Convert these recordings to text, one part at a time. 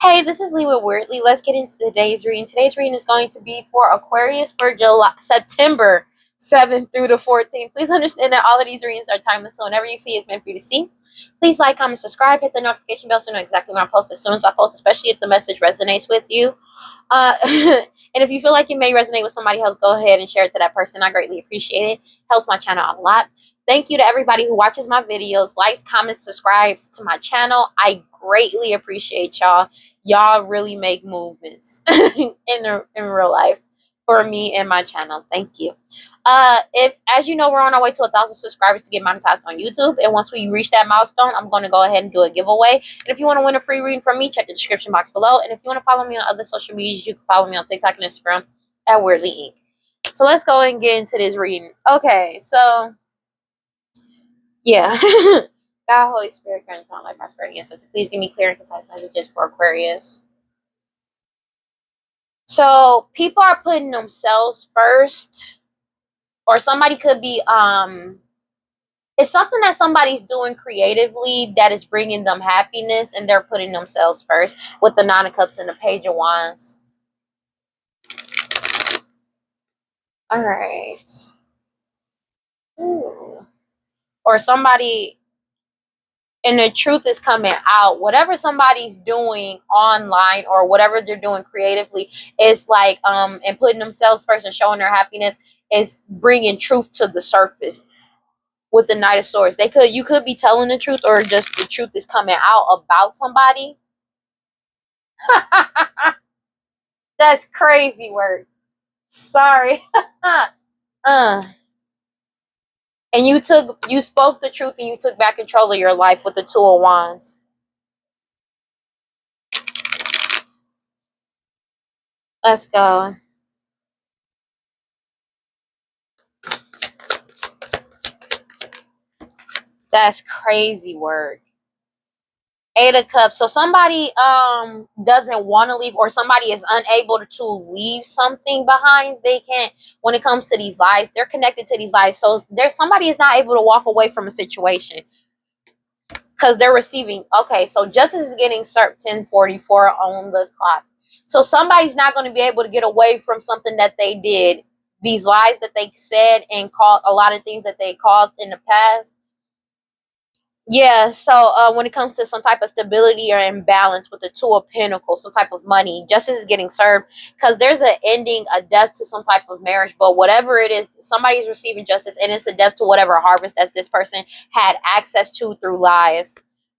Hey, this is Lee with WeirdLee. Let's get into today's reading. Today's reading is going to be for Aquarius for September 7th through the 14th. Please understand that all of these readings are timeless, so whenever you see it's meant for you to see. Please like, comment, subscribe, hit the notification bell so you know exactly when I post as soon as I post, especially if the message resonates with you. And if you feel like it may resonate with somebody else, go ahead and share it to that person. I greatly appreciate it. Helps my channel out a lot. Thank you to everybody who watches my videos, likes, comments, subscribes to my channel. I greatly appreciate y'all. Y'all really make movements in real life for me and my channel. Thank you. If, as you know, we're on our way to 1,000 subscribers to get monetized on YouTube, and once we reach that milestone, I'm going to go ahead and do a giveaway. And if you want to win a free reading from me, check the description box below. And if you want to follow me on other social medias, you can follow me on TikTok and Instagram at WeirdLee Inc. So let's go and get into this reading. Okay, so yeah. God, Holy Spirit, grant my life, prosperity, and something. Please give me clear and concise messages for Aquarius. So people are putting themselves first, or somebody could be it's something that somebody's doing creatively that is bringing them happiness, and they're putting themselves first with the Nine of Cups and the Page of Wands. All right. Ooh. Or somebody, and the truth is coming out. Whatever somebody's doing online or whatever they're doing creatively is like and putting themselves first and showing their happiness is bringing truth to the surface. With the Knight of Swords, you could be telling the truth, or just the truth is coming out about somebody. That's crazy word. Sorry. And you spoke the truth, and you took back control of your life with the Two of Wands. Let's go. That's crazy word. Eight of Cups. So somebody doesn't want to leave, or somebody is unable to leave something behind. They can't, when it comes to these lies, they're connected to these lies. So somebody is not able to walk away from a situation because they're receiving. Okay, so justice is getting served 10:44 on the clock. So somebody's not going to be able to get away from something that they did. These lies that they said and called, a lot of things that they caused in the past. Yeah, so when it comes to some type of stability or imbalance with the Two of Pentacles, some type of money, justice is getting served because there's an ending, a death to some type of marriage. But whatever it is, somebody's receiving justice, and it's a death to whatever harvest that this person had access to through lies.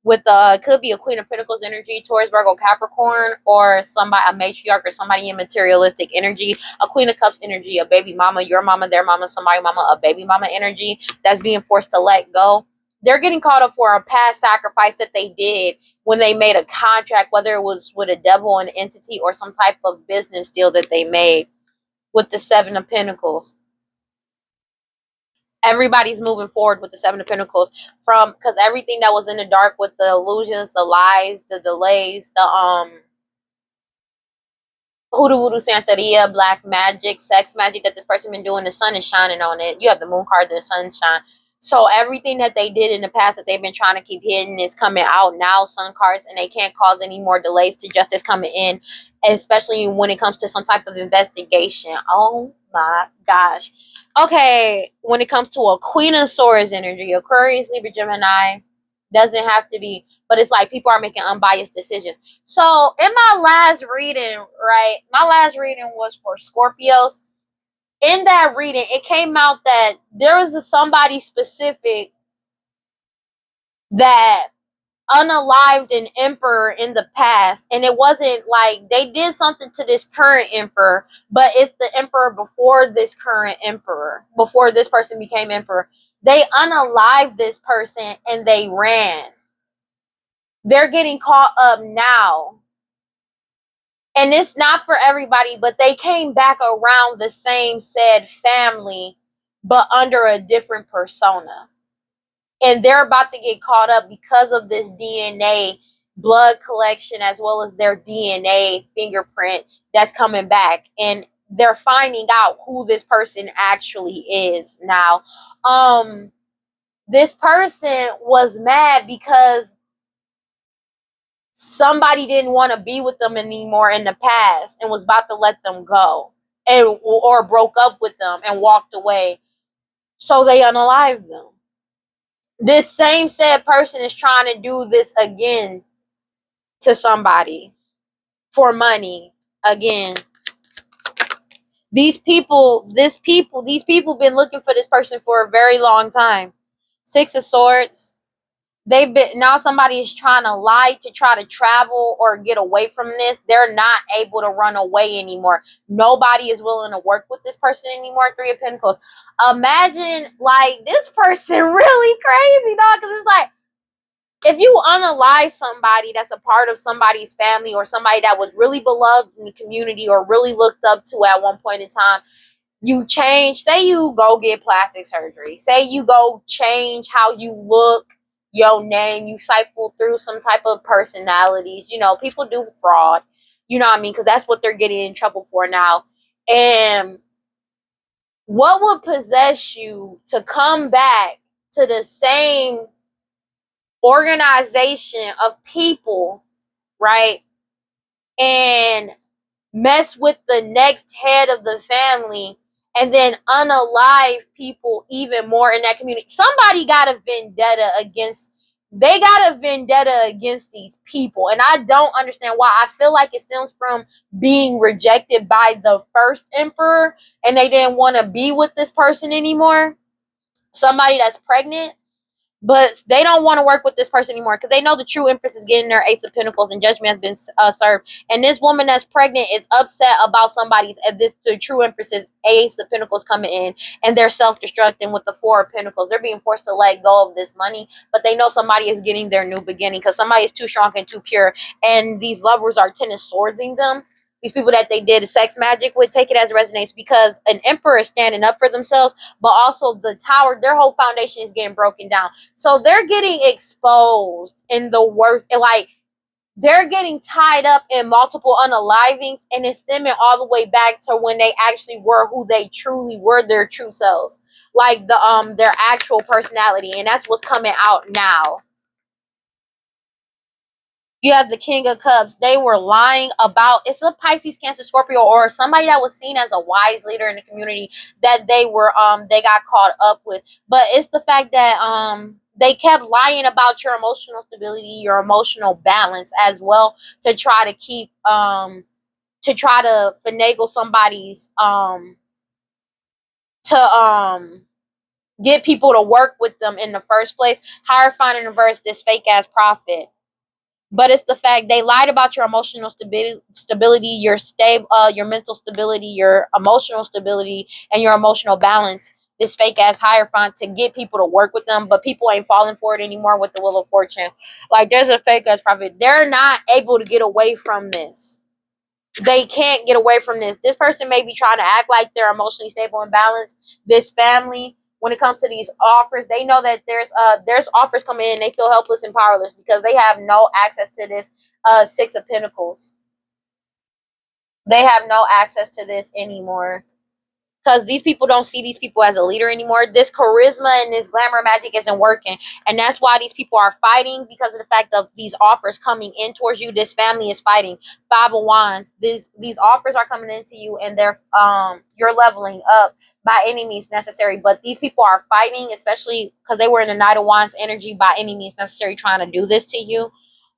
With could be a Queen of Pentacles energy, Taurus, Virgo, Capricorn, or somebody, a matriarch, or somebody in materialistic energy, a Queen of Cups energy, a baby mama, your mama, their mama, somebody mama, a baby mama energy that's being forced to let go. They're getting caught up for a past sacrifice that they did when they made a contract, whether it was with a devil, an entity, or some type of business deal that they made with the Seven of Pentacles. Everybody's moving forward with the Seven of Pentacles because everything that was in the dark with the illusions, the lies, the delays, the hoodoo voodoo santeria, black magic, sex magic that this person been doing, the sun is shining on it. You have the moon card, the sunshine. So everything that they did in the past that they've been trying to keep hidden is coming out now, sun cards, and they can't cause any more delays to justice coming in, especially when it comes to some type of investigation. Oh my gosh. Okay, when it comes to a Queen of Swords energy, Aquarius, Libra, Gemini, doesn't have to be, but it's like people are making unbiased decisions. So in my last reading, right, my last reading was for Scorpios. In that reading, it came out that there was somebody specific that unalived an emperor in the past, and it wasn't like they did something to this current emperor, but it's the emperor before this current emperor, before this person became emperor. They unalived this person and they ran. They're getting caught up now. And it's not for everybody, but they came back around the same said family, but under a different persona. And they're about to get caught up because of this DNA blood collection, as well as their DNA fingerprint that's coming back. And they're finding out who this person actually is now. This person was mad because somebody didn't want to be with them anymore in the past and was about to let them go, and or broke up with them and walked away, so they unalived them. This same said person is trying to do this again to somebody for money again. These people been looking for this person for a very long time. Six of Swords. They've been, now somebody is trying to lie to try to travel or get away from this. They're not able to run away anymore. Nobody is willing to work with this person anymore. Three of Pentacles. Imagine, like, this person really crazy, dog, because it's like, if you unalive somebody that's a part of somebody's family or somebody that was really beloved in the community or really looked up to at one point in time, you change, say you go get plastic surgery, say you go change how you look, your name, you cycle through some type of personalities. You know, people do fraud, you know what I mean, because that's what they're getting in trouble for now. And what would possess you to come back to the same organization of people, right, and mess with the next head of the family and then unalive people even more in that community? Somebody got a vendetta against, they got a vendetta against these people, and I don't understand why. I feel like it stems from being rejected by the first emperor and they didn't want to be with this person anymore. Somebody that's pregnant, but they don't want to work with this person anymore because they know the true empress is getting their Ace of Pentacles and judgment has been served. And this woman that's pregnant is upset about somebody's, the true empress is Ace of Pentacles coming in, and they're self-destructing with the Four of Pentacles. They're being forced to let go of this money, but they know somebody is getting their new beginning because somebody is too strong and too pure. And these lovers are Ten of Swordsing them. These people that they did sex magic with, take it as it resonates, because an emperor is standing up for themselves, but also the tower, their whole foundation is getting broken down. So they're getting exposed in the worst, and like they're getting tied up in multiple unalivings, and it's stemming all the way back to when they actually were who they truly were, their true selves, like their actual personality, and that's what's coming out now. You have the King of Cups. They were lying about, it's a Pisces, Cancer, Scorpio, or somebody that was seen as a wise leader in the community that they got caught up with. But it's the fact that they kept lying about your emotional stability, your emotional balance as well, to try to keep to try to finagle somebody's to get people to work with them in the first place. Hierophant in reverse, this fake ass prophet. But it's the fact they lied about your emotional stability, your mental stability, your emotional stability, and your emotional balance. This fake ass Hierophant to get people to work with them, but people ain't falling for it anymore with the Wheel of Fortune. Like, there's a fake ass prophet. They're not able to get away from this. They can't get away from this. This person may be trying to act like they're emotionally stable and balanced. This family, when it comes to these offers, they know that there's offers coming in. They feel helpless and powerless because they have no access to this Six of Pentacles. They have no access to this anymore because these people don't see these people as a leader anymore. This charisma and this glamour magic isn't working, and that's why these people are fighting, because of the fact of these offers coming in towards you. This family is fighting. Five of Wands. These offers are coming into you, and they're you're leveling up by any means necessary. But these people are fighting, especially because they were in the Knight of Wands energy, by any means necessary, trying to do this to you.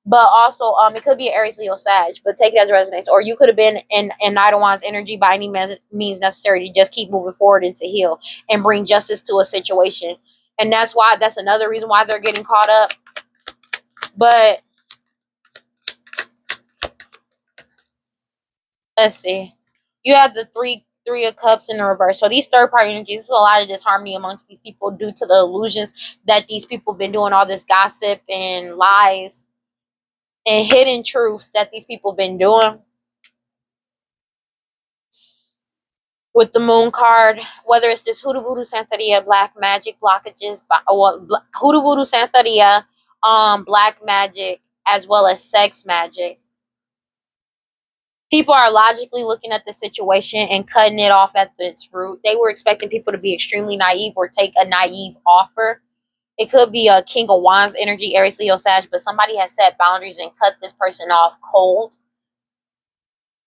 But also, it could be an Aries, Leo, Sag, but take it as resonates. Or you could have been in Knight of Wands energy by any means necessary to just keep moving forward and to heal and bring justice to a situation. And that's another reason why they're getting caught up. But let's see. You have the three of Cups in the reverse. So these third party energies, there's a lot of disharmony amongst these people due to the illusions that these people have been doing, all this gossip and lies and hidden truths that these people have been doing. With the Moon card, whether it's this Hoodoo Voodoo Santeria, black magic blockages, Hoodoo Voodoo Santeria, black magic, as well as sex magic. People are logically looking at the situation and cutting it off at its root. They were expecting people to be extremely naive or take a naive offer. It could be a King of Wands energy, Aries, Leo, Sag, but somebody has set boundaries and cut this person off cold.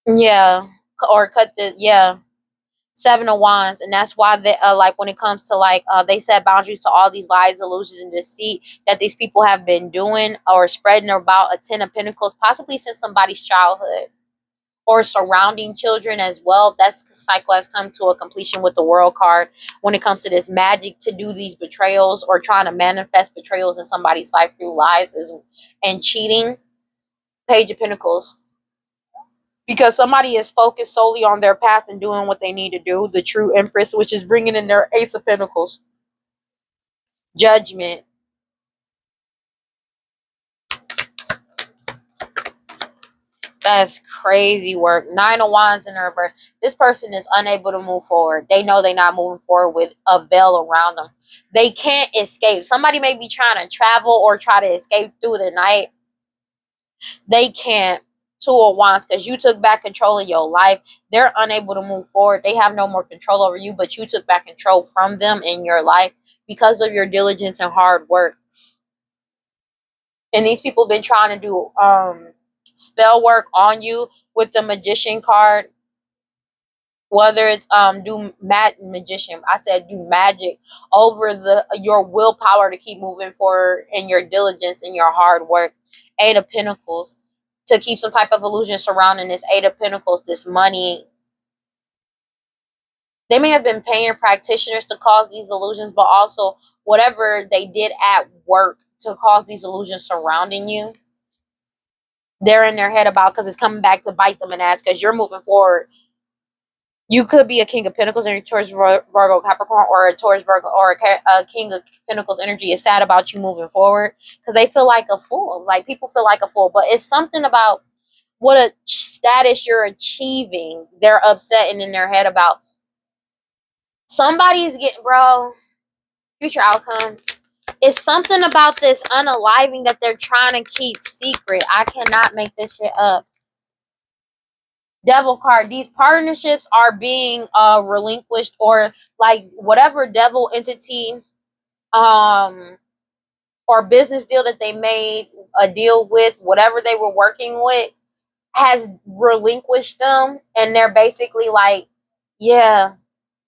Yeah. Or cut the, yeah. Seven of Wands, and that's why they like when it comes to like they set boundaries to all these lies, illusions, and deceit that these people have been doing or spreading about. A Ten of Pentacles, possibly since somebody's childhood or surrounding children as well. That cycle has come to a completion with the World card when it comes to this magic to do these betrayals or trying to manifest betrayals in somebody's life through lies and cheating. Page of Pentacles, because somebody is focused solely on their path and doing what they need to do. The true Empress, which is bringing in their Ace of Pentacles. Judgment. That's crazy work. Nine of Wands in the reverse. This person is unable to move forward. They know they're not moving forward with a veil around them. They can't escape. Somebody may be trying to travel or try to escape through the night. They can't. Two of Wands, because you took back control of your life. They're unable to move forward. They have no more control over you, but you took back control from them in your life because of your diligence and hard work. And these people have been trying to do spell work on you with the Magician card. Whether it's do magician, I said do magic over your willpower to keep moving forward and your diligence and your hard work. Eight of Pentacles, to keep some type of illusion surrounding this Eight of Pentacles, this money. They may have been paying practitioners to cause these illusions, but also whatever they did at work to cause these illusions surrounding you, they're in their head about, because it's coming back to bite them in the ass because you're moving forward. You could be a King of Pentacles in your Taurus, Virgo, Capricorn, or a Taurus, Virgo, or a King of Pentacles energy is sad about you moving forward because they feel like a fool. Like, people feel like a fool, but it's something about what a status you're achieving. They're upset and in their head about. Somebody's getting, bro, future outcome. It's something about this unaliving that they're trying to keep secret. I cannot make this shit up. Devil card. These partnerships are being relinquished, or like whatever devil entity or business deal that they made a deal with, whatever they were working with has relinquished them, and they're basically like, yeah,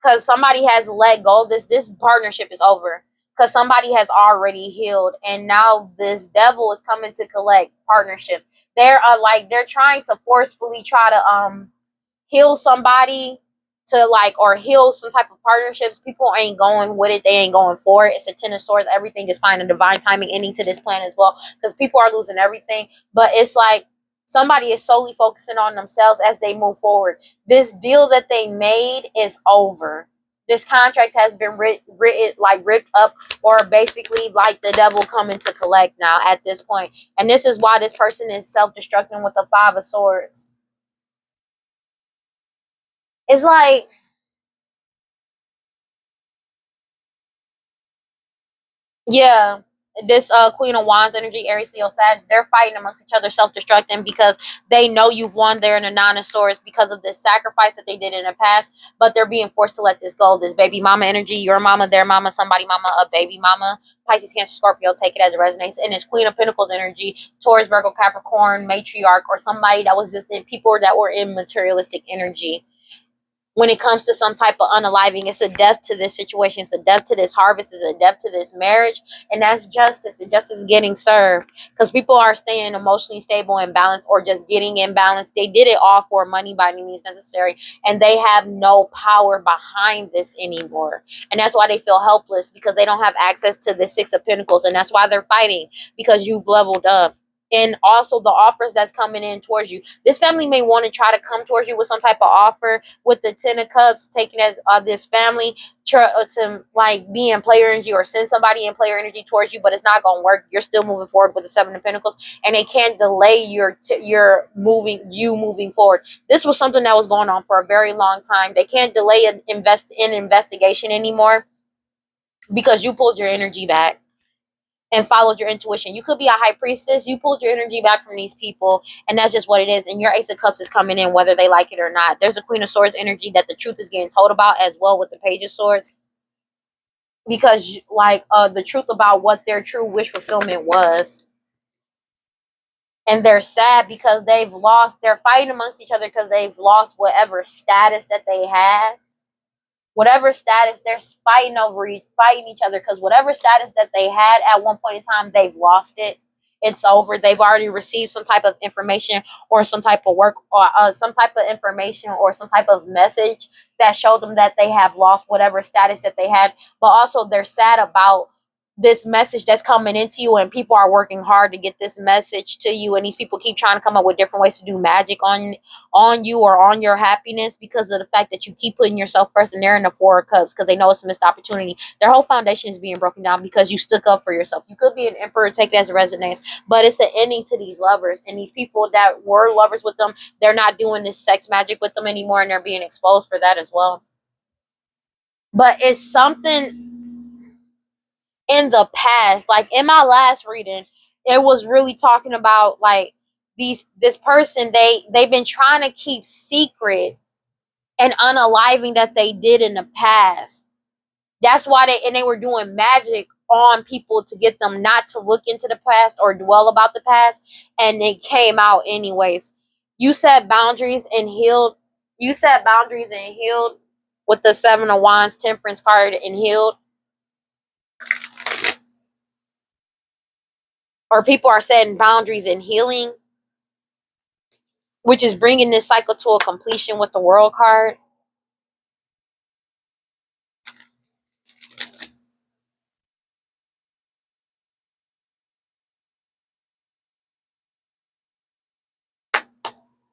because somebody has let go. This partnership is over because somebody has already healed, and now this devil is coming to collect partnerships. They're trying to forcefully try to heal somebody to like, or heal some type of partnerships. People ain't going with it. They ain't going for it. It's a Ten of Swords. Everything is fine. A divine timing ending to this plan as well, because people are losing everything. But it's like somebody is solely focusing on themselves as they move forward. This deal that they made is over. This contract has been ripped up, or basically like the devil coming to collect now at this point. And this is why this person is self-destructing with the Five of Swords. It's like, yeah, this Queen of Wands energy, Aries, Leo, Sag, they're fighting amongst each other, self-destructing because they know you've won. They're in a Nine of Swords because of this sacrifice that they did in the past, but they're being forced to let this go. This baby mama energy, your mama, their mama, somebody mama, a baby mama, Pisces, Cancer, Scorpio, take it as it resonates. And it's Queen of Pentacles energy, Taurus, Virgo, Capricorn, matriarch, or somebody that was just in, people that were in materialistic energy. When it comes to some type of unaliving, it's a death to this situation. It's a death to this harvest. It's a death to this marriage. And that's justice. And justice is getting served. Because people are staying emotionally stable and balanced, or just getting imbalanced. They did it all for money by any means necessary. And they have no power behind this anymore. And that's why they feel helpless, because they don't have access to the Six of Pentacles. And that's why they're fighting, because you've leveled up. And also the offers that's coming in towards you. This family may want to try to come towards you with some type of offer, with the Ten of Cups taken as this family to like be in player energy or send somebody in player energy towards you, but it's not going to work. You're still moving forward with the Seven of Pentacles, and they can't delay your moving forward. This was something that was going on for a very long time. They can't delay an investigation anymore because you pulled your energy back and followed your intuition. You could be a high priestess. You pulled your energy back from these people, and that's just what it is. And your Ace of Cups is coming in whether they like it or not. There's a Queen of Swords energy that the truth is getting told about as well with the Page of Swords. because like the truth about what their true wish fulfillment was. And they're sad because they're fighting amongst each other because they've lost whatever status that they had. Whatever status, they're fighting each other because whatever status that they had at one point in time, they've lost it. It's over. They've already received some type of information or some type of work or some type of information or some type of message that showed them that they have lost whatever status that they had. But also they're sad about this message that's coming into you, and people are working hard to get this message to you, and these people keep trying to come up with different ways to do magic on you or on your happiness because of the fact that you keep putting yourself first, and they're in the Four of Cups because they know it's a missed opportunity. Their whole foundation is being broken down because you stuck up for yourself. You could be an emperor, take it as a resonance, but it's an ending to these lovers, and these people that were lovers with them, they're not doing this sex magic with them anymore, and they're being exposed for that as well. But it's something in the past, like in my last reading, it was really talking about like this person, they've been trying to keep secret and unaliving that they did in the past. That's why they were doing magic on people to get them not to look into the past or dwell about the past, and it came out anyways. You set boundaries and healed. You set boundaries and healed with the Seven of Wands, Temperance card, and healed. Or people are setting boundaries and healing, which is bringing this cycle to a completion with the World card.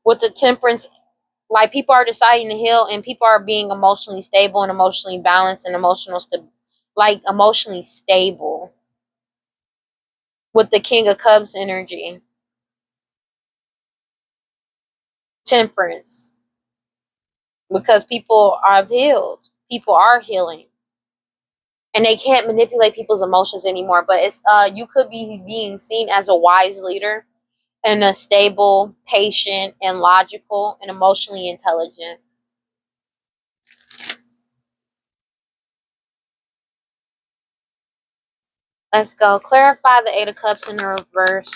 With the Temperance, like people are deciding to heal, and people are being emotionally stable and emotionally balanced and emotionally stable. With the King of Cups energy, Temperance, because people are healed, people are healing, and they can't manipulate people's emotions anymore. But it's you could be being seen as a wise leader and a stable, patient, and logical and emotionally intelligent. Let's go. Clarify the Eight of Cups in the reverse.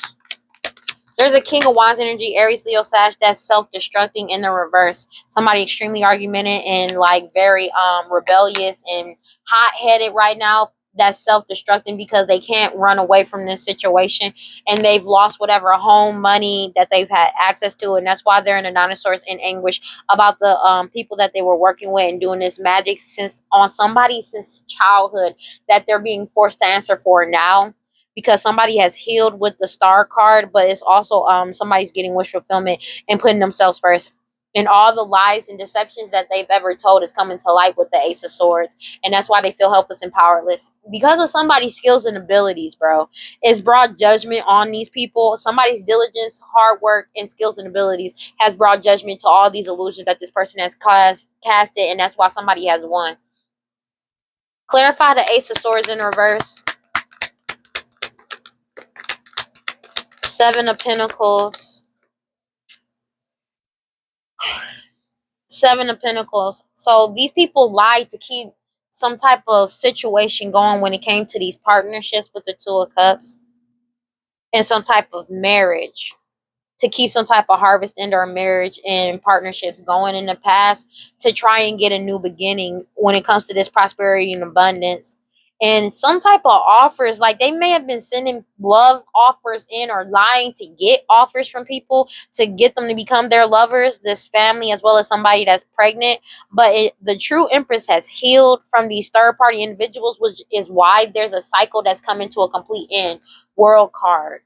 There's a King of Wands energy, Aries, Leo, Sag, that's self-destructing in the reverse. Somebody extremely argumentative and like very rebellious and hot-headed right now. That's self-destructing because they can't run away from this situation, and they've lost whatever home, money that they've had access to, and that's why they're in the Nine of Swords in anguish about the people that they were working with and doing this magic on somebody since childhood that they're being forced to answer for now, because somebody has healed with the Star card, but it's also somebody's getting wish fulfillment and putting themselves first. And all the lies and deceptions that they've ever told is coming to light with the Ace of Swords. And that's why they feel helpless and powerless. Because of somebody's skills and abilities, bro. It's brought judgment on these people. Somebody's diligence, hard work, and skills and abilities has brought judgment to all these illusions that this person has casted. And that's why somebody has won. Clarify the Ace of Swords in reverse. Seven of Pentacles. Seven of Pentacles. So these people lied to keep some type of situation going when it came to these partnerships with the Two of Cups and some type of marriage, to keep some type of harvest in their marriage and partnerships going in the past, to try and get a new beginning when it comes to this prosperity and abundance. And some type of offers, like they may have been sending love offers in or lying to get offers from people to get them to become their lovers, this family, as well as somebody that's pregnant. But the true Empress has healed from these third party individuals, which is why there's a cycle that's coming to a complete end. World card.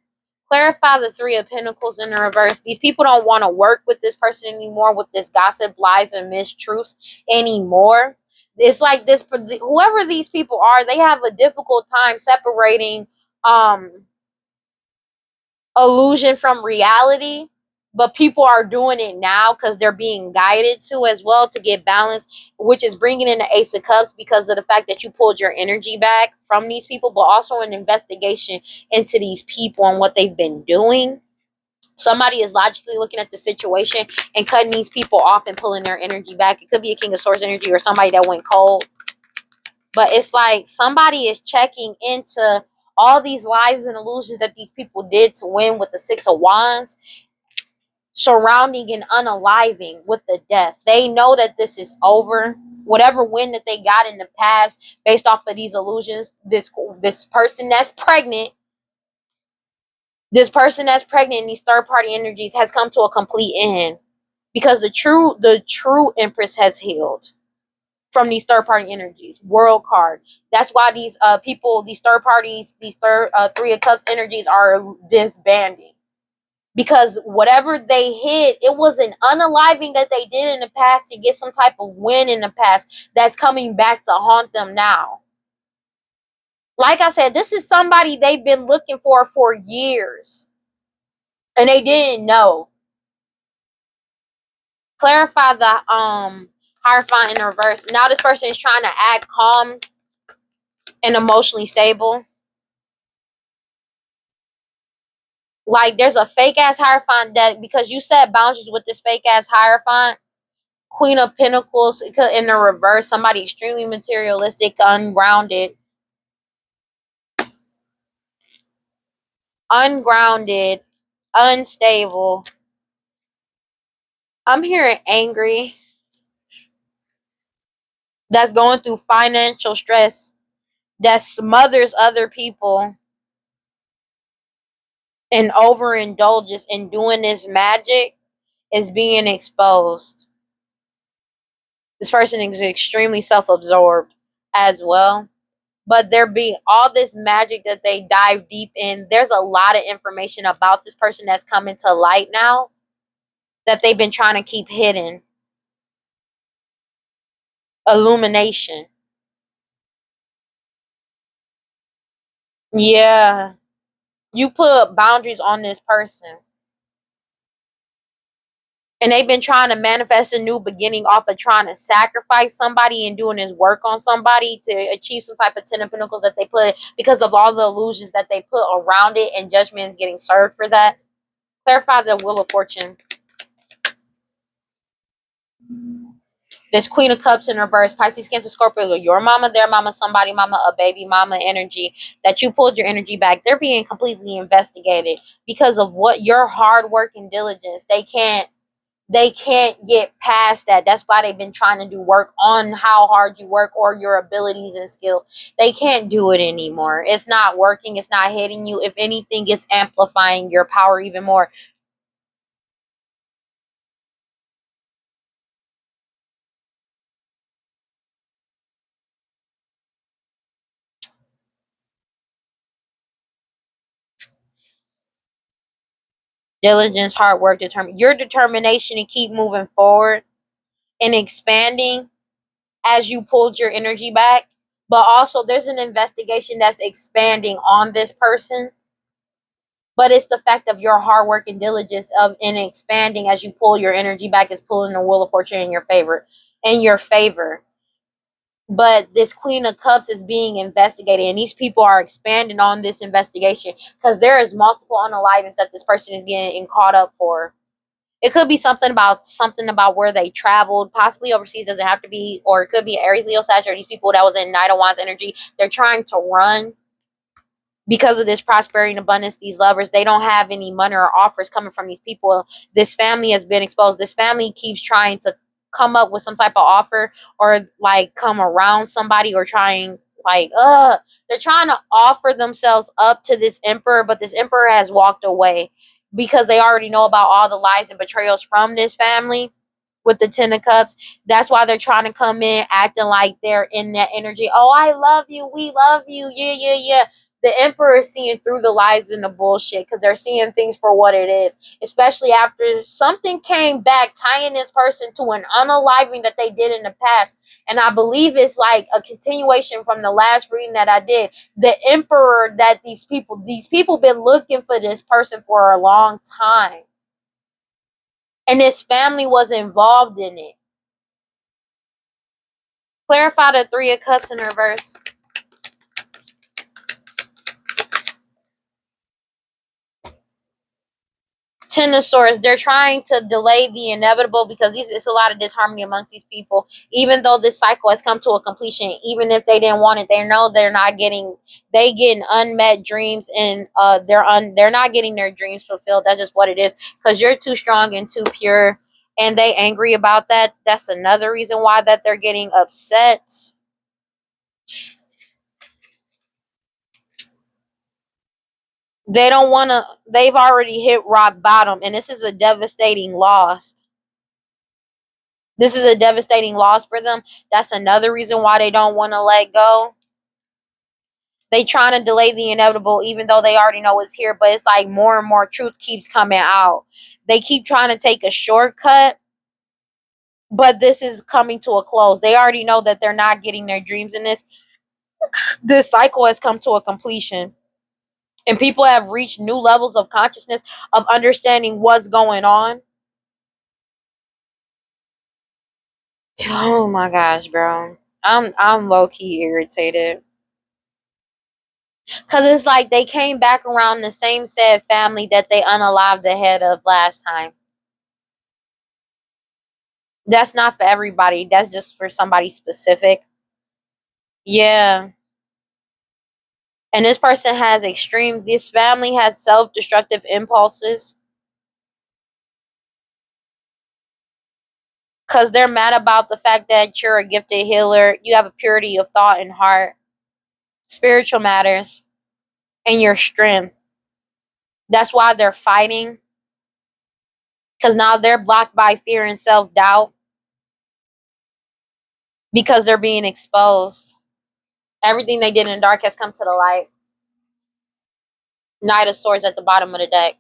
Clarify the Three of Pentacles in the reverse. These people don't want to work with this person anymore, with this gossip, lies, and mistruths anymore. It's like this, whoever these people are, they have a difficult time separating illusion from reality. But people are doing it now because they're being guided to as well to get balance, which is bringing in the Ace of Cups because of the fact that you pulled your energy back from these people, but also an investigation into these people and what they've been doing. Somebody is logically looking at the situation and cutting these people off and pulling their energy back. It could be a King of Swords energy or somebody that went cold. But it's like somebody is checking into all these lies and illusions that these people did to win with the Six of Wands, surrounding and unaliving with the death. They know that this is over. Whatever win that they got in the past based off of these illusions, this person that's pregnant, in these third party energies has come to a complete end, because the true Empress has healed from these third party energies. World card. That's why these people, these third parties, these Three of Cups energies are disbanding. Because whatever they hid, it was an unaliving that they did in the past to get some type of win in the past that's coming back to haunt them now. Like I said, this is somebody they've been looking for years. And they didn't know. Clarify the Hierophant in reverse. Now this person is trying to act calm and emotionally stable. Like there's a fake ass Hierophant that, because you set boundaries with this fake ass Hierophant, Queen of Pentacles in the reverse, somebody extremely materialistic, ungrounded, unstable. I'm hearing angry, that's going through financial stress, that smothers other people and overindulges in doing this magic, is being exposed. This person is extremely self-absorbed as well. But there being all this magic that they dive deep in, there's a lot of information about this person that's coming to light now that they've been trying to keep hidden. Illumination. Yeah. You put boundaries on this person. And they've been trying to manifest a new beginning off of trying to sacrifice somebody and doing this work on somebody to achieve some type of Ten of Pentacles that they put, because of all the illusions that they put around it, and judgment is getting served for that. Clarify the Wheel of Fortune. There's Queen of Cups in reverse, Pisces, Cancer, Scorpio, your mama, their mama, somebody mama, a baby mama energy, that you pulled your energy back. They're being completely investigated because of what your hard work and diligence. They can't get past that. That's why they've been trying to do work on how hard you work or your abilities and skills. They can't do it anymore. It's not working. It's not hitting you. If anything, it's amplifying your power even more. Diligence, hard work, your determination to keep moving forward and expanding as you pulled your energy back. But also there's an investigation that's expanding on this person. But it's the fact of your hard work and diligence of in expanding as you pull your energy back, is pulling the Wheel of Fortune in your favor. But this Queen of Cups is being investigated, and these people are expanding on this investigation because there is multiple unalivings that this person is getting caught up for. It could be something about where they traveled, possibly overseas. Doesn't have to be, or it could be Aries, Leo, Sagittarius. These people that was in Knight of Wands energy, they're trying to run because of this prosperity and abundance. These lovers, they don't have any money or offers coming from these people. This family has been exposed. This family keeps trying to come up with some type of offer, or like come around somebody, or trying like they're trying to offer themselves up to this emperor, but this emperor has walked away because they already know about all the lies and betrayals from this family with the Ten of Cups. That's why they're trying to come in acting like they're in that energy. Oh, I love you. We love you. Yeah, yeah, yeah. The Emperor is seeing through the lies and the bullshit because they're seeing things for what it is. Especially after something came back tying this person to an unaliving that they did in the past. And I believe it's like a continuation from the last reading that I did. The Emperor that these people been looking for this person for a long time. And his family was involved in it. Clarify the Three of Cups in reverse. Ten of Swords, they're trying to delay the inevitable because it's a lot of disharmony amongst these people. Even though this cycle has come to a completion, even if they didn't want it, they know they're not getting, they getting unmet dreams, and they're not getting their dreams fulfilled. That's just what it is, because you're too strong and too pure, and they angry about that. That's another reason why that they're getting upset. They don't want to, they've already hit rock bottom, and this is a devastating loss. This is a devastating loss for them. That's another reason why they don't want to let go. They trying to delay the inevitable, even though they already know it's here. But it's like more and more truth keeps coming out. They keep trying to take a shortcut, but this is coming to a close. They already know that they're not getting their dreams in this. This cycle has come to a completion, and people have reached new levels of consciousness of understanding what's going on. Oh my gosh, bro. I'm low key irritated. Cause it's like they came back around the same said family that they unalived the head of last time. That's not for everybody. That's just for somebody specific. Yeah. And this person has this family has self-destructive impulses. Cause they're mad about the fact that you're a gifted healer. You have a purity of thought and heart, spiritual matters, and your strength. That's why they're fighting. Cause now they're blocked by fear and self-doubt. Because they're being exposed. Everything they did in the dark has come to the light. Knight of Swords at the bottom of the deck.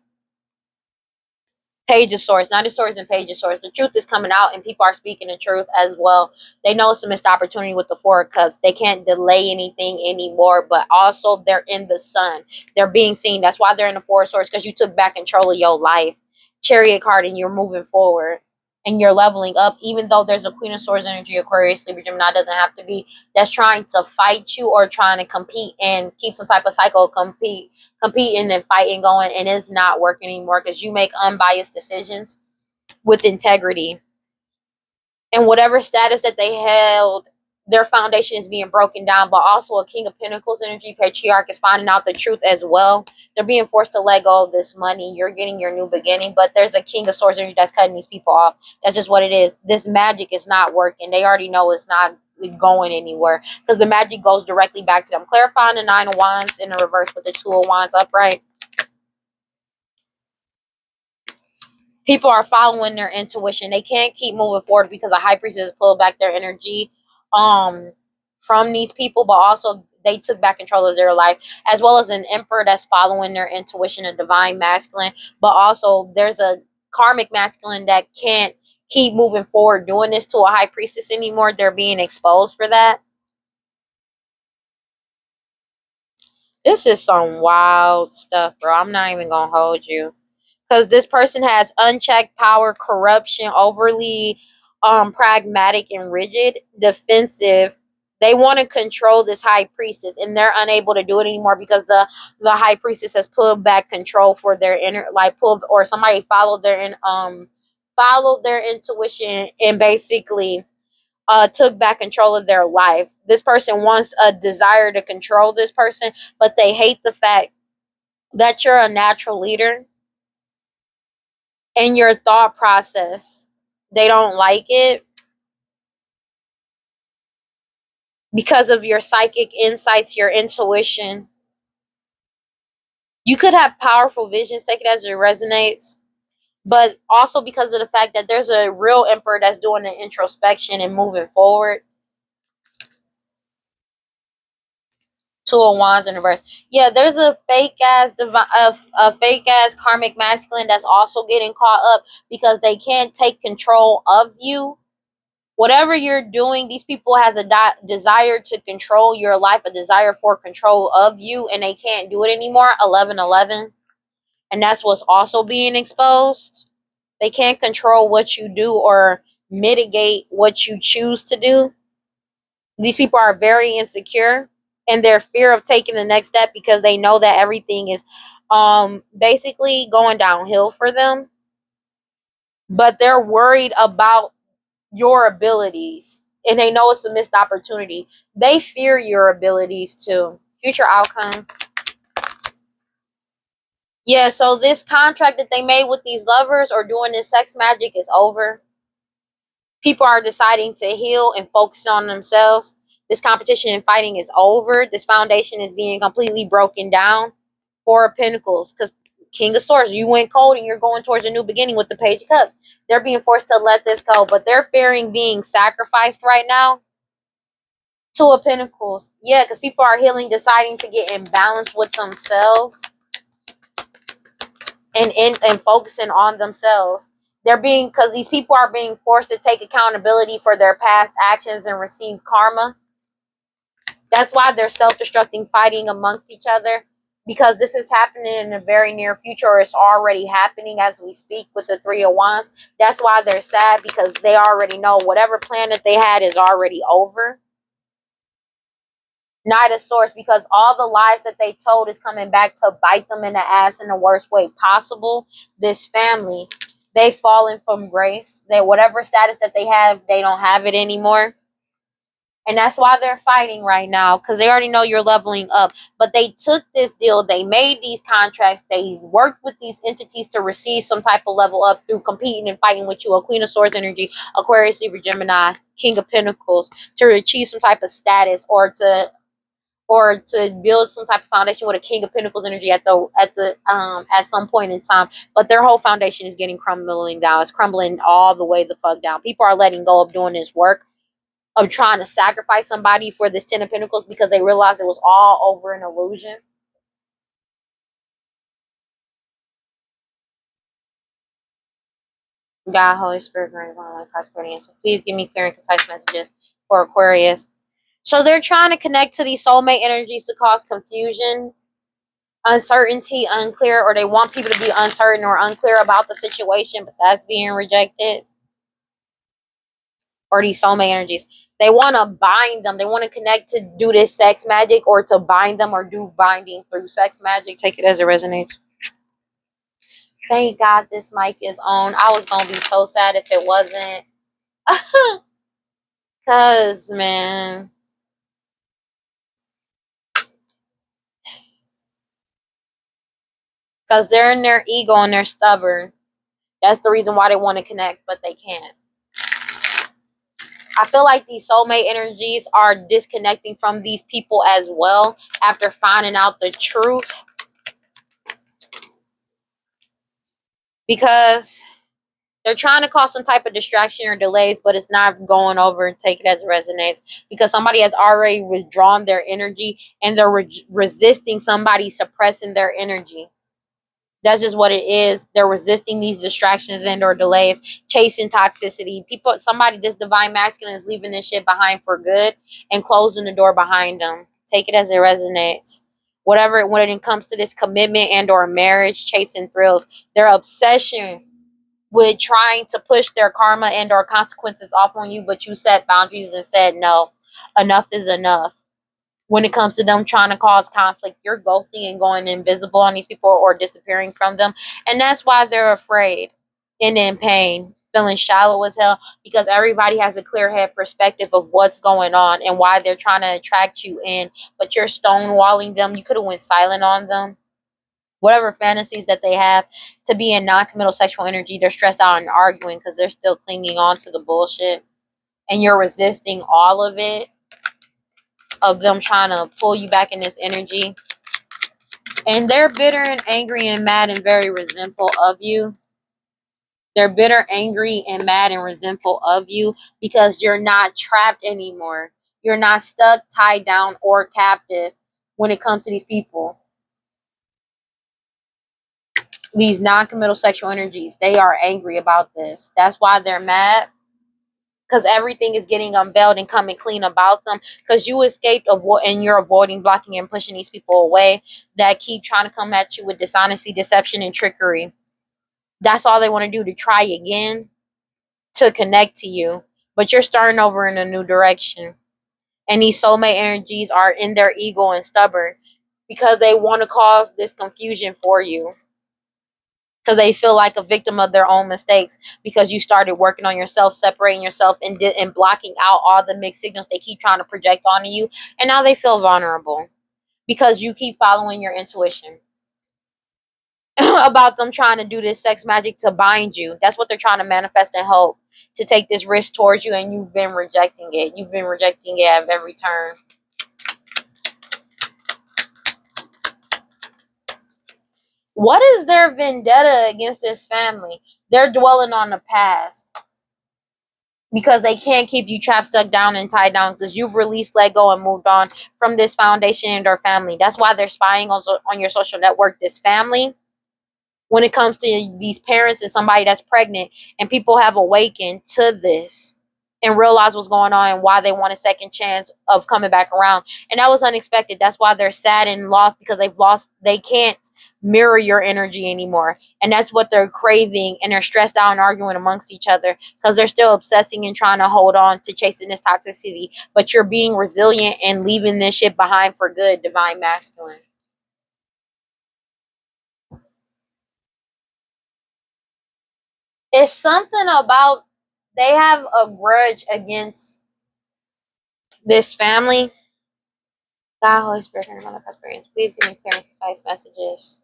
Page of Swords, Knight of Swords and Page of Swords. The truth is coming out, and people are speaking the truth as well. They know it's a missed opportunity with the Four of Cups. They can't delay anything anymore, but also they're in the sun. They're being seen. That's why they're in the Four of Swords, because you took back control of your life. Chariot card, and you're moving forward. And you're leveling up, even though there's a Queen of Swords energy, Aquarius, Libra, Gemini, doesn't have to be, that's trying to fight you or trying to compete and keep some type of cycle competing and fighting going, and it's not working anymore because you make unbiased decisions with integrity. And whatever status that they held, their foundation is being broken down. But also a King of Pentacles energy, patriarch, is finding out the truth as well. They're being forced to let go of this money. You're getting your new beginning, but there's a King of Swords energy that's cutting these people off. That's just what it is. This magic is not working. They already know it's not going anywhere because the magic goes directly back to them. Clarifying the Nine of Wands in the reverse with the Two of Wands upright. People are following their intuition. They can't keep moving forward because a high priestess pulled back their energy from these people, but also they took back control of their life, as well as an emperor that's following their intuition, a divine masculine, but also there's a karmic masculine that can't keep moving forward doing this to a high priestess anymore. They're being exposed for that. This is some wild stuff, bro. I'm not even gonna hold you. Because this person has unchecked power, corruption, overly pragmatic and rigid, defensive. They want to control this high priestess, and they're unable to do it anymore because the high priestess has pulled back control for their inner, like pulled, or somebody followed their intuition and basically took back control of their life. This person wants a desire to control this person, but they hate the fact that you're a natural leader and your thought process. They don't like it because of your psychic insights, your intuition. You could have powerful visions, take it as it resonates, but also because of the fact that there's a real emperor that's doing the introspection and moving forward. Two of Wands in reverse. Yeah, there's a fake ass a fake ass karmic masculine that's also getting caught up because they can't take control of you. Whatever you're doing, these people has a desire to control your life, a desire for control of you, and they can't do it anymore. 1111, and that's what's also being exposed. They can't control what you do or mitigate what you choose to do. These people are very insecure, and their fear of taking the next step because they know that everything is basically going downhill for them, but they're worried about your abilities and they know it's a missed opportunity. They fear your abilities too. Future outcome. Yeah, so this contract that they made with these lovers or doing this sex magic is over. People are deciding to heal and focus on themselves. This competition and fighting is over. This foundation is being completely broken down. Four of Pentacles, because King of Swords, you went cold and you're going towards a new beginning with the Page of Cups. They're being forced to let this go, but they're fearing being sacrificed right now. Two of Pentacles. Yeah, because people are healing, deciding to get in balance with themselves and focusing on themselves. They're being, because these people are being forced to take accountability for their past actions and receive karma. That's why they're self-destructing, fighting amongst each other, because this is happening in the very near future, or it's already happening as we speak with the Three of Wands. That's why they're sad, because they already know whatever plan that they had is already over. Knight of Swords, because all the lies that they told is coming back to bite them in the ass in the worst way possible. This family, they've fallen from grace. That whatever status that they have, they don't have it anymore. And that's why they're fighting right now, because they already know you're leveling up. But they took this deal, they made these contracts, they worked with these entities to receive some type of level up through competing and fighting with you. A Queen of Swords energy, Aquarius, Libra, Gemini, King of Pentacles, to achieve some type of status or to build some type of foundation with a King of Pentacles energy at some point in time. But their whole foundation is getting crumbling down. It's crumbling all the way the fuck down. People are letting go of doing this work, of trying to sacrifice somebody for this Ten of Pentacles, because they realized it was all over an illusion. God, Holy Spirit, grant my life, prosperity, and please give me clear and concise messages for Aquarius. So they're trying to connect to these soulmate energies to cause confusion, uncertainty, unclear, or they want people to be uncertain or unclear about the situation, but that's being rejected. Or these soulmate energies, they want to bind them, they want to connect to do this sex magic, or to bind them or do binding through sex magic. Take it as it resonates. Thank God this mic is on. I was gonna be so sad if it wasn't. Cause man, because they're in their ego and they're stubborn. That's the reason why they want to connect, but they can't. I feel like these soulmate energies are disconnecting from these people as well after finding out the truth. Because they're trying to cause some type of distraction or delays, but it's not going over. Take it as it resonates. Because somebody has already withdrawn their energy and they're resisting somebody suppressing their energy. That's just what it is. They're resisting these distractions and or delays, chasing toxicity. People, somebody, this divine masculine is leaving this shit behind for good and closing the door behind them. Take it as it resonates. Whatever, when it comes to this commitment and or marriage, chasing thrills, their obsession with trying to push their karma and or consequences off on you, but you set boundaries and said no, enough is enough. When it comes to them trying to cause conflict, you're ghosting and going invisible on these people or disappearing from them. And that's why they're afraid and in pain, feeling shallow as hell, because everybody has a clear head perspective of what's going on and why they're trying to attract you in, but you're stonewalling them. You could have went silent on them. Whatever fantasies that they have to be in non-committal sexual energy, they're stressed out and arguing because they're still clinging on to the bullshit. And you're resisting all of it, of them trying to pull you back in this energy. And they're bitter and angry and mad and very resentful of you. They're bitter, angry, and mad and resentful of you because you're not trapped anymore. You're not stuck, tied down, or captive when it comes to these people. These non-committal sexual energies, they are angry about this. That's why they're mad, because everything is getting unveiled and coming clean about them, because you escaped and you're avoiding, blocking, and pushing these people away that keep trying to come at you with dishonesty, deception, and trickery. That's all they want to do, to try again to connect to you, but you're starting over in a new direction. And these soulmate energies are in their ego and stubborn. because they want to cause this confusion for you, because they feel like a victim of their own mistakes, because you started working on yourself, separating yourself, and blocking out all the mixed signals they keep trying to project onto you. And now they feel vulnerable because you keep following your intuition about them trying to do this sex magic to bind you. That's what they're trying to manifest and hope, to take this risk towards you, and you've been rejecting it. You've been rejecting it at every turn. What is their vendetta against this family? They're dwelling on the past because they can't keep you trapped, stuck down, and tied down, because you've released, let go, and moved on from this foundation and their family. That's why they're spying on your social network, this family. When it comes to these parents and somebody that's pregnant, and people have awakened to this and realize what's going on and why they want a second chance of coming back around. And that was unexpected. That's why they're sad and lost, because they can't mirror your energy anymore. And that's what they're craving, and they're stressed out and arguing amongst each other because they're still obsessing and trying to hold on to chasing this toxicity. But you're being resilient and leaving this shit behind for good, divine masculine. It's something about, they have a grudge against this family. God, Holy Spirit, and Mother experience, please give me clear and concise messages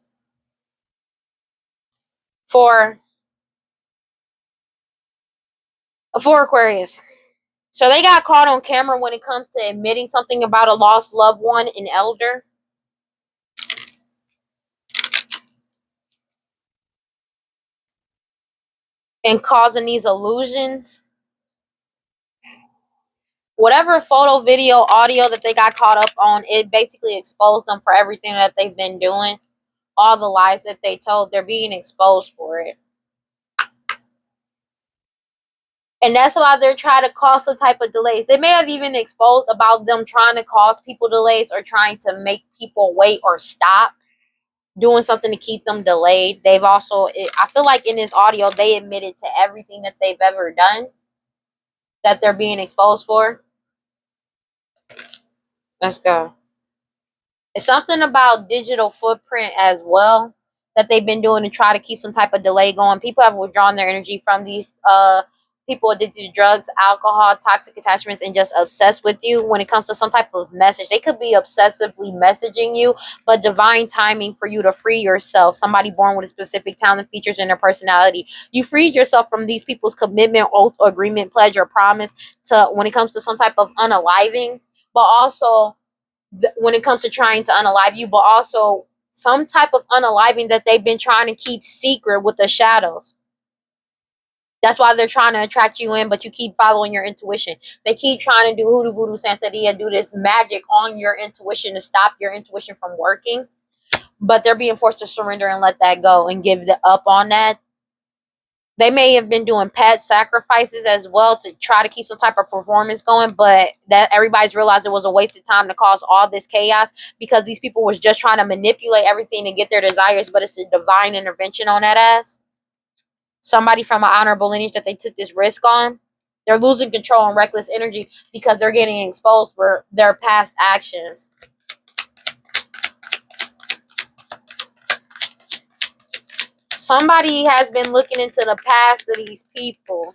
for Aquarius. So they got caught on camera when it comes to admitting something about a lost loved one, an elder, and causing these illusions. Whatever photo, video, audio that they got caught up on, it basically exposed them for everything that they've been doing. All the lies that they told, they're being exposed for it. And that's why they're trying to cause some type of delays. They may have even exposed about them trying to cause people delays, or trying to make people wait or stop doing something to keep them delayed. They've also, I feel like in this audio, they admitted to everything that they've ever done that they're being exposed for. Let's go. It's something about digital footprint as well that they've been doing to try to keep some type of delay going. People have withdrawn their energy from these people addicted to drugs, alcohol, toxic attachments, and just obsessed with you when it comes to some type of message. They could be obsessively messaging you, but divine timing for you to free yourself. Somebody born with a specific talent, features, in their personality. You freed yourself from these people's commitment, oath, agreement, pledge, or promise to when it comes to some type of unaliving, but also when it comes to trying to unalive you, but also some type of unaliving that they've been trying to keep secret with the shadows. That's why they're trying to attract you in, but you keep following your intuition. They keep trying to do hoodoo, voodoo, santeria, do this magic on your intuition to stop your intuition from working. But they're being forced to surrender and let that go and give up on that. They may have been doing pet sacrifices as well to try to keep some type of performance going, but that everybody's realized it was a waste of time to cause all this chaos, because these people was just trying to manipulate everything to get their desires, but it's a divine intervention on that ass. Somebody from an honorable lineage that they took this risk on. They're losing control and reckless energy because they're getting exposed for their past actions. Somebody has been looking into the past of these people,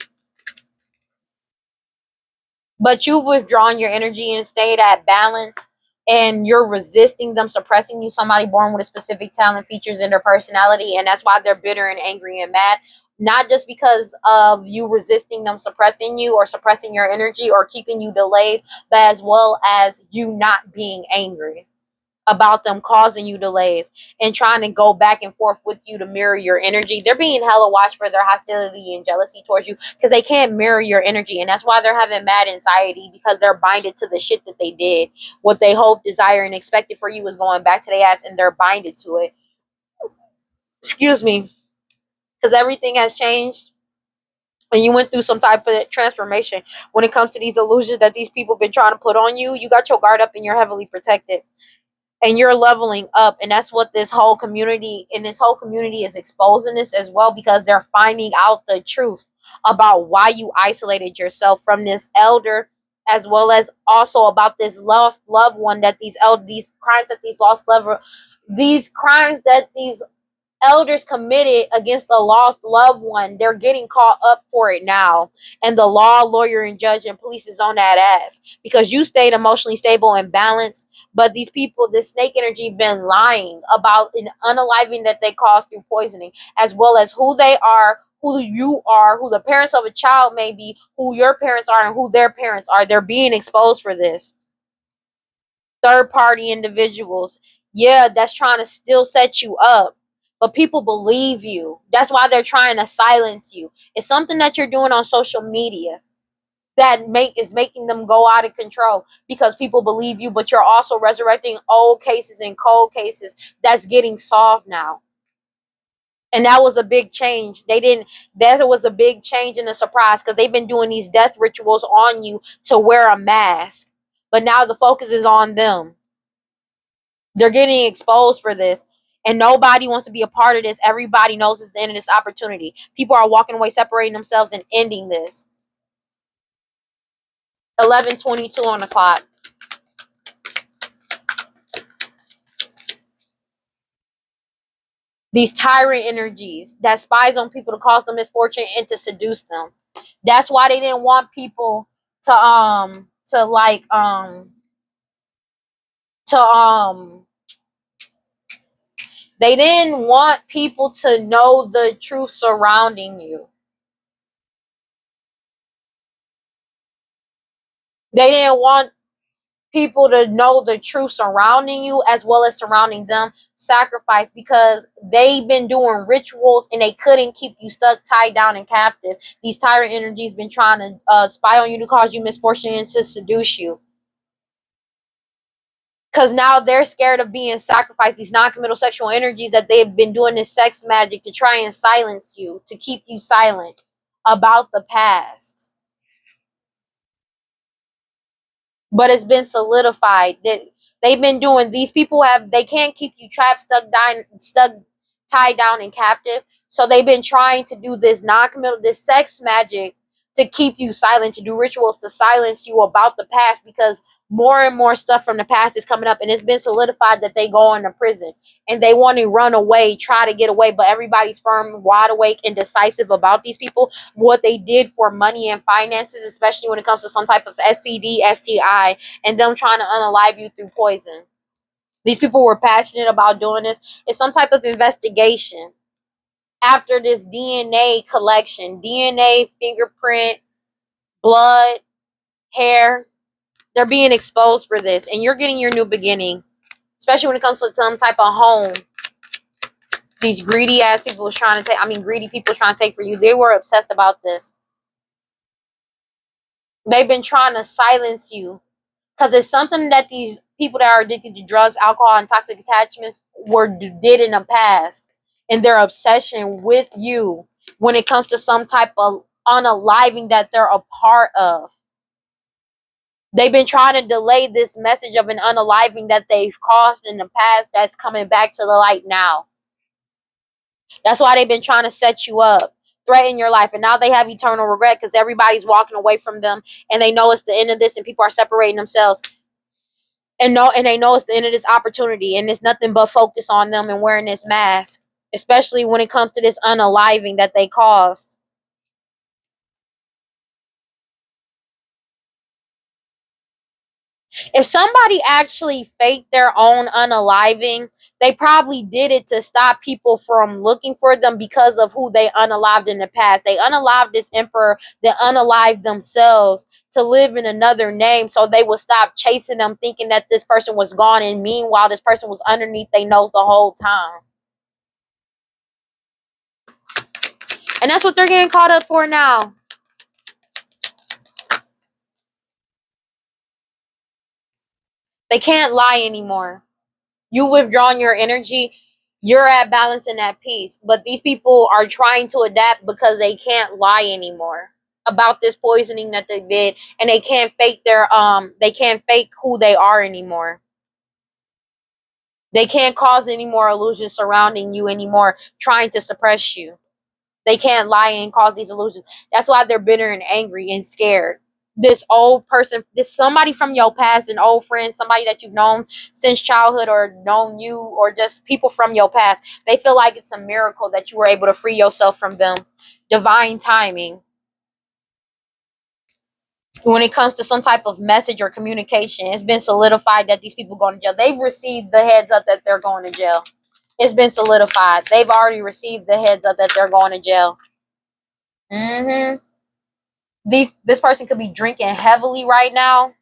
but you've withdrawn your energy and stayed at balance, and you're resisting them suppressing you. Somebody born with a specific talent, features, in their personality, and that's why they're bitter and angry and mad. Not just because of you resisting them suppressing you or suppressing your energy or keeping you delayed, but as well as you not being angry about them causing you delays and trying to go back and forth with you to mirror your energy. They're being hella watched for their hostility and jealousy towards you because they can't mirror your energy. And that's why they're having mad anxiety, because they're binded to the shit that they did. What they hoped, desire, and expected for you was going back to their ass, and they're binded to it. Excuse me. Because everything has changed. And you went through some type of transformation. When it comes to these illusions that these people been trying to put on you, you got your guard up and you're heavily protected. And you're leveling up, and that's what this whole community is exposing this as well, because they're finding out the truth about why you isolated yourself from this elder as well as also about this lost loved one that these crimes that these lost lover these crimes that these elders committed against a lost loved one. They're getting caught up for it now, and the law, lawyer, and judge and police is on that ass because you stayed emotionally stable and balanced. But these people, this snake energy, been lying about an unaliving that they caused through poisoning, as well as who they are, who you are, who the parents of a child may be, who your parents are, and who their parents are. They're being exposed for this. Third party individuals, yeah, that's trying to still set you up, but people believe you. That's why they're trying to silence you. It's something that you're doing on social media that is making them go out of control because people believe you, but you're also resurrecting old cases and cold cases that's getting solved now. And that was a big change. That was a big change and a surprise because they've been doing these death rituals on you to wear a mask, but now the focus is on them. They're getting exposed for this, and nobody wants to be a part of this. Everybody knows it's the end of this opportunity. People are walking away, separating themselves, and ending this. 11:22 on the clock. These tyrant energies that spies on people to cause them misfortune and to seduce them. That's why they didn't want people to like to they didn't want people to know the truth surrounding you. They didn't want people to know the truth surrounding you as well as surrounding them. Sacrifice, because they've been doing rituals and they couldn't keep you stuck, tied down, and captive. These tyrant energies been trying to spy on you to cause you misfortune and to seduce you, because now they're scared of being sacrificed. These non-committal sexual energies that they've been doing this sex magic to try and silence you, to keep you silent about the past. But it's been solidified that they've been doing. These people they can't keep you trapped, stuck, tied down, and captive. So they've been trying to do this non-committal, this sex magic to keep you silent, to do rituals to silence you about the past, because more and more stuff from the past is coming up, and it's been solidified that they go into prison and they want to run away, try to get away, but everybody's firm, wide awake, and decisive about these people, what they did for money and finances, especially when it comes to some type of STD, STI, and them trying to unalive you through poison. These people were passionate about doing this. It's some type of investigation after this DNA collection, DNA, fingerprint, blood, hair. They're being exposed for this, and you're getting your new beginning, especially when it comes to some type of home. These greedy ass people was trying to take, greedy people trying to take for you. They were obsessed about this. They've been trying to silence you because it's something that these people that are addicted to drugs, alcohol, and toxic attachments did in the past, and their obsession with you when it comes to some type of unaliving that they're a part of. They've been trying to delay this message of an unaliving that they've caused in the past that's coming back to the light now. That's why they've been trying to set you up, threaten your life, and now they have eternal regret because everybody's walking away from them, and they know it's the end of this, and people are separating themselves, and they know it's the end of this opportunity, and it's nothing but focus on them and wearing this mask, especially when it comes to this unaliving that they caused. If somebody actually faked their own unaliving, they probably did it to stop people from looking for them because of who they unalived in the past. They unalived this emperor, they unalived themselves to live in another name, so they would stop chasing them, thinking that this person was gone, and meanwhile this person was underneath their nose the whole time. And that's what they're getting caught up for now. They can't lie anymore. You withdrawn your energy, you're at balance and at peace. But these people are trying to adapt because they can't lie anymore about this poisoning that they did, and they can't fake they can't fake who they are anymore. They can't cause any more illusions surrounding you anymore, trying to suppress you. They can't lie and cause these illusions. That's why they're bitter and angry and scared. this old person, this somebody from your past, an old friend, somebody that you've known since childhood or known you, or just people from your past. They feel like it's a miracle that you were able to free yourself from them. Divine timing. When it comes to some type of message or communication, it's been solidified that these people going to jail. They've received the heads up that they're going to jail. It's been solidified. They've already received the heads up that they're going to jail. This person could be drinking heavily right now.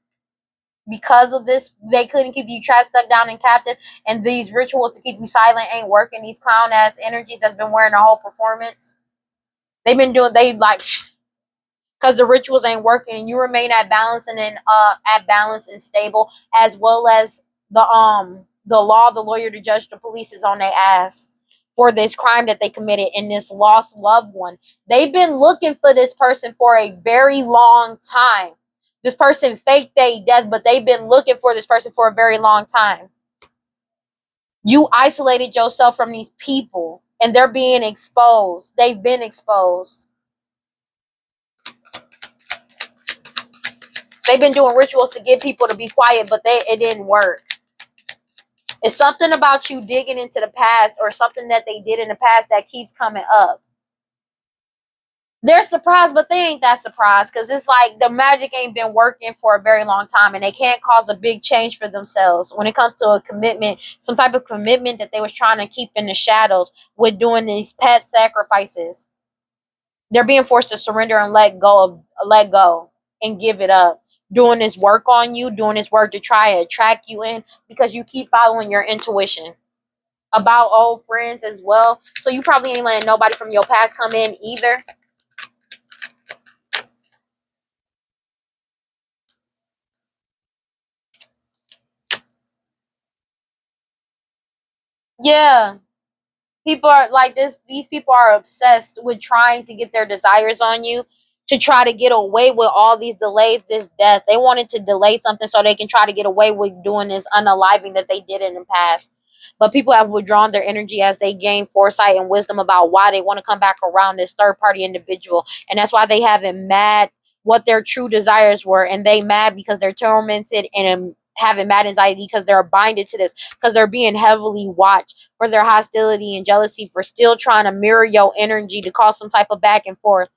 Because of this, they couldn't keep you trapped, stuck down, and captive. And these rituals to keep you silent ain't working. These clown ass energies that's been wearing the whole performance. They've been doing, they like, because the rituals ain't working, and you remain at balance and stable, as well as the law, the lawyer, the judge, the police is on their ass for this crime that they committed in this lost loved one. They've been looking for this person for a very long time. This person faked their death, but they've been looking for this person for a very long time. You isolated yourself from these people, and they're being exposed. They've been exposed. They've been doing rituals to get people to be quiet, but it didn't work. It's something about you digging into the past, or something that they did in the past that keeps coming up. They're surprised, but they ain't that surprised, because it's like the magic ain't been working for a very long time, and they can't cause a big change for themselves when it comes to a commitment, some type of commitment that they was trying to keep in the shadows with doing these pet sacrifices. They're being forced to surrender and let go and give it up. Doing this work on you, doing this work to try to attract you in, because you keep following your intuition about old friends as well. So you probably ain't letting nobody from your past come in either. Yeah. People are like this. These people are obsessed with trying to get their desires on you, to try to get away with all these delays, this death. They wanted to delay something so they can try to get away with doing this unaliving that they did in the past. But people have withdrawn their energy as they gain foresight and wisdom about why they want to come back around this third party individual. And that's why they haven't mad what their true desires were. And they mad because they're tormented and having mad anxiety because they're binded to this, because they're being heavily watched for their hostility and jealousy, for still trying to mirror your energy to cause some type of back and forth,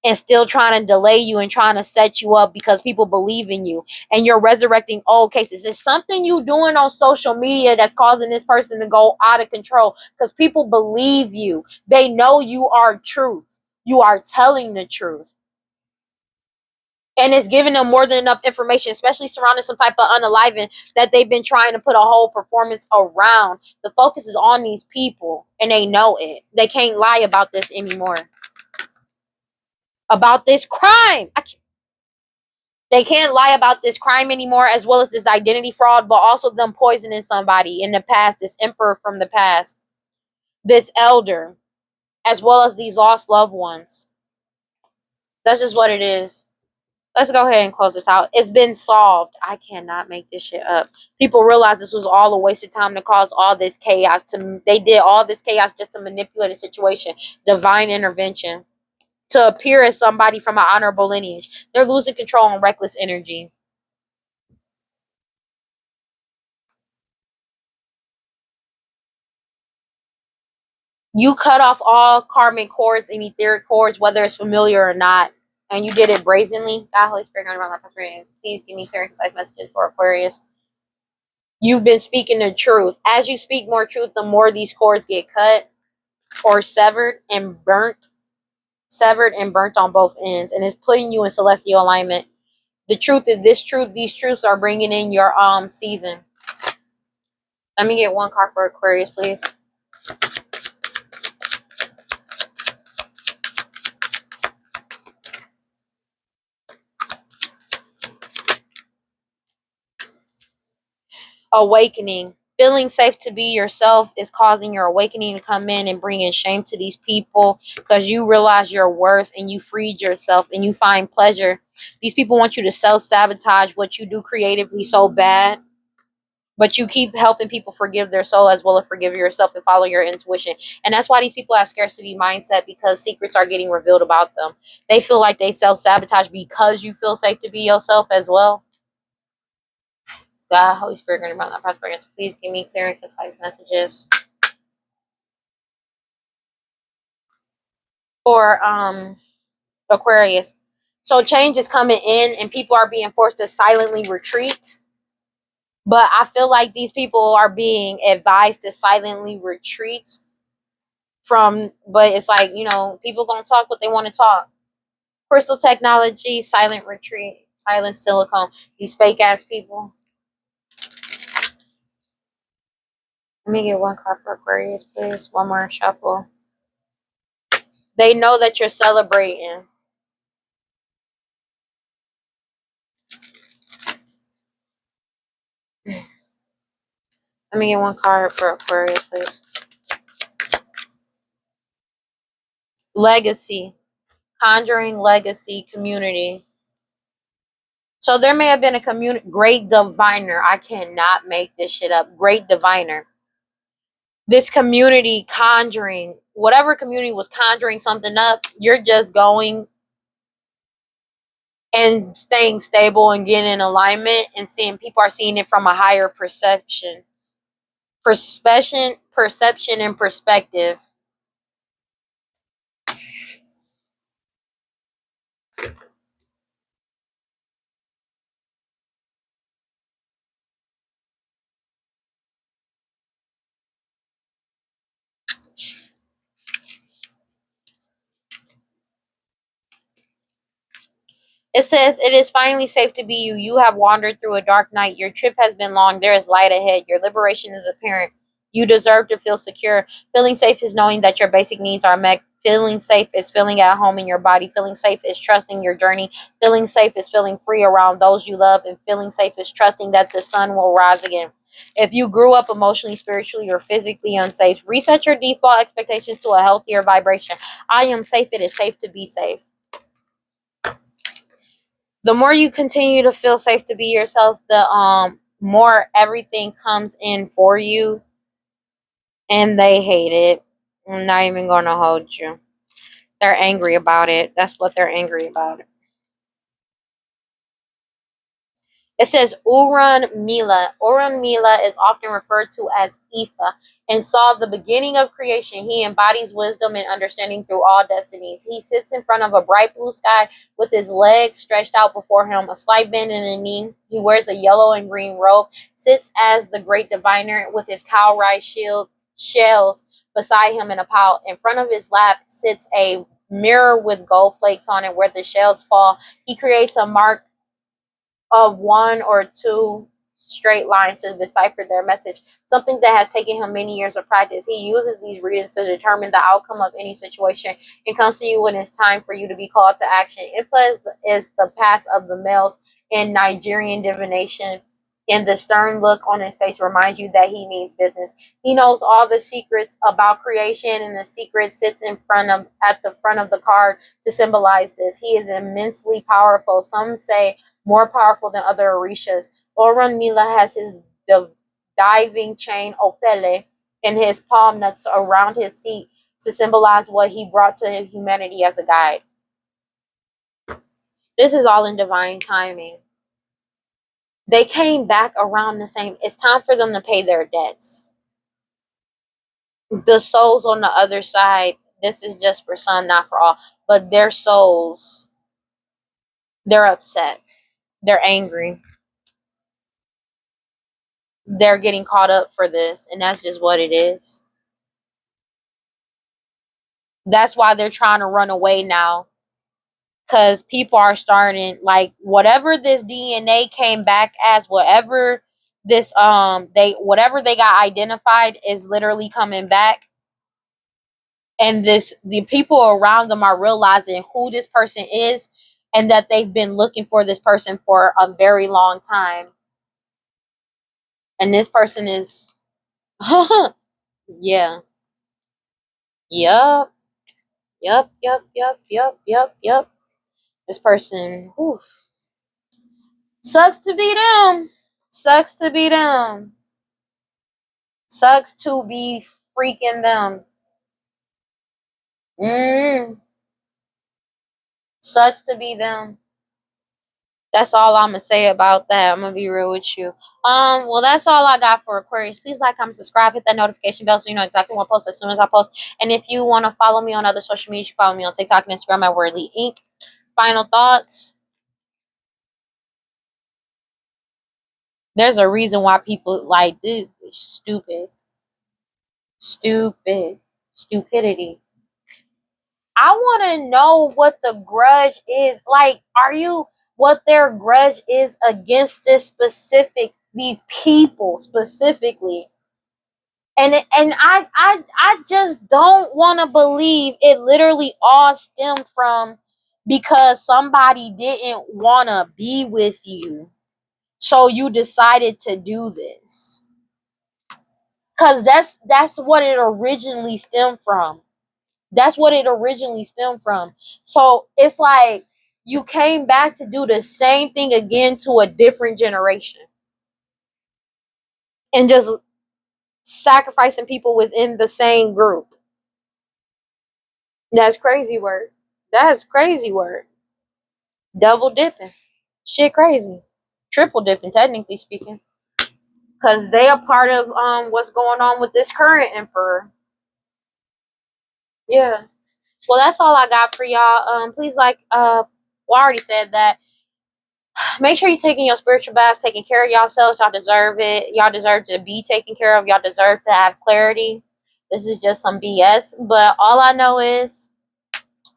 and still trying to delay you and trying to set you up because people believe in you, and you're resurrecting old cases. It's something you doing on social media that's causing this person to go out of control, because people believe you. They know you are truth. You are telling the truth. And it's giving them more than enough information, especially surrounding some type of unaliving that they've been trying to put a whole performance around. The focus is on these people, and they know it. They can't lie about this anymore. About this crime. They can't lie about this crime anymore, as well as this identity fraud, but also them poisoning somebody in the past, this emperor from the past, this elder, as well as these lost loved ones. That's just what it is. Let's go ahead and close this out. It's been solved. I cannot make this shit up. People realize this was all a waste of time to cause all this chaos. They did all this chaos just to manipulate a situation. Divine intervention. To appear as somebody from an honorable lineage. They're losing control and reckless energy. You cut off all karmic cords and etheric cords, whether it's familiar or not. And you did it brazenly. God, Holy Spirit, God, around my please give me clear and concise messages for Aquarius. You've been speaking the truth. As you speak more truth, the more these cords get cut or severed and burnt. Severed and burnt on both ends. And it's putting you in celestial alignment. The truth is this truth. These truths are bringing in your season. Let me get one card for Aquarius, please. Awakening. Feeling safe to be yourself is causing your awakening to come in and bringing shame to these people, because you realize your worth and you freed yourself and you find pleasure. These people want you to self-sabotage what you do creatively so bad. But you keep helping people forgive their soul as well as forgive yourself and follow your intuition. And that's why these people have scarcity mindset, because secrets are getting revealed about them. They feel like they self-sabotage because you feel safe to be yourself as well. God, Holy Spirit, grant about that prosperity. Please give me clear and concise messages for Aquarius. So change is coming in and people are being forced to silently retreat. But I feel like these people are being advised to silently retreat from, but it's like, people gonna talk what they want to talk. Crystal technology, silent retreat, silent silicone. These fake ass people. Let me get one card for Aquarius, please. One more shuffle. They know that you're celebrating. Let me get one card for Aquarius, please. Legacy. Conjuring legacy community. So there may have been a community, great diviner. I cannot make this shit up. Great diviner. This community conjuring, whatever community was conjuring something up, you're just going and staying stable and getting in alignment and seeing people are seeing it from a higher perception and perspective. It says, it is finally safe to be you. You have wandered through a dark night. Your trip has been long. There is light ahead. Your liberation is apparent. You deserve to feel secure. Feeling safe is knowing that your basic needs are met. Feeling safe is feeling at home in your body. Feeling safe is trusting your journey. Feeling safe is feeling free around those you love. And feeling safe is trusting that the sun will rise again. If you grew up emotionally, spiritually, or physically unsafe, reset your default expectations to a healthier vibration. I am safe. It is safe to be safe. The more you continue to feel safe to be yourself, the more everything comes in for you, and they hate it. I'm not even gonna hold you. They're angry about it. That's what they're angry about. It says Uran Mila. Uran Mila is often referred to as Ifa and saw the beginning of creation. He embodies wisdom and understanding through all destinies. He sits in front of a bright blue sky with his legs stretched out before him, a slight bend in the knee. He wears a yellow and green robe, sits as the great diviner with his cowrie shells beside him in a pile. In front of his lap sits a mirror with gold flakes on it where the shells fall. He creates a mark of one or two straight lines to decipher their message, something that has taken him many years of practice. He uses these readings to determine the outcome of any situation and comes to you when it's time for you to be called to action. Ifa is the path of the males in Nigerian divination, and the stern look on his face reminds you that he means business. He knows all the secrets about creation, and the secret sits at the front of the card to symbolize this. He is immensely powerful. Some say more powerful than other Orishas. Oran Mila has his diving chain Opele and his palm nuts around his seat to symbolize what he brought to humanity as a guide. This is all in divine timing. They came back around the same. It's time for them to pay their debts. The souls on the other side, this is just for some, not for all, but their souls, they're upset. They're angry. They're getting caught up for this, and that's just what it is. That's why they're trying to run away now, because people are starting, like, whatever this DNA came back as, whatever this whatever they got identified is literally coming back, and the people around them are realizing who this person is and that they've been looking for this person for a very long time, and this person is yeah, yep, yep. This person, whew, sucks to be them. Sucks to be them. Sucks to be freaking them. Sucks to be them. That's all I'm gonna say about that. I'm gonna be real with you. Well, that's all I got for Aquarius. Please like, comment, subscribe, hit that notification bell so you know exactly when I post as soon as I post. And if you want to follow me on other social media, you can follow me on TikTok and Instagram at WeirdLee Inc. Final thoughts. There's a reason why people like this is stupid. Stupidity. I want to know what the grudge is. Like, are you what their grudge is against these people specifically? And I just don't want to believe it literally all stemmed from because somebody didn't want to be with you. So you decided to do this. Cuz that's what it originally stemmed from. That's what it originally stemmed from. So it's like you came back to do the same thing again to a different generation. And just sacrificing people within the same group. That's crazy work. That's crazy work. Double dipping. Shit crazy. Triple dipping, technically speaking. Because they are part of what's going on with this current emperor. Yeah. Well, that's all I got for y'all. Please well, I already said that. Make sure you're taking your spiritual baths, taking care of yourselves. Y'all deserve it. Y'all deserve to be taken care of. Y'all deserve to have clarity. This is just some BS. But all I know is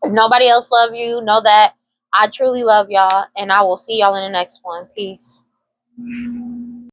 if nobody else love you, know that I truly love y'all. And I will see y'all in the next one. Peace.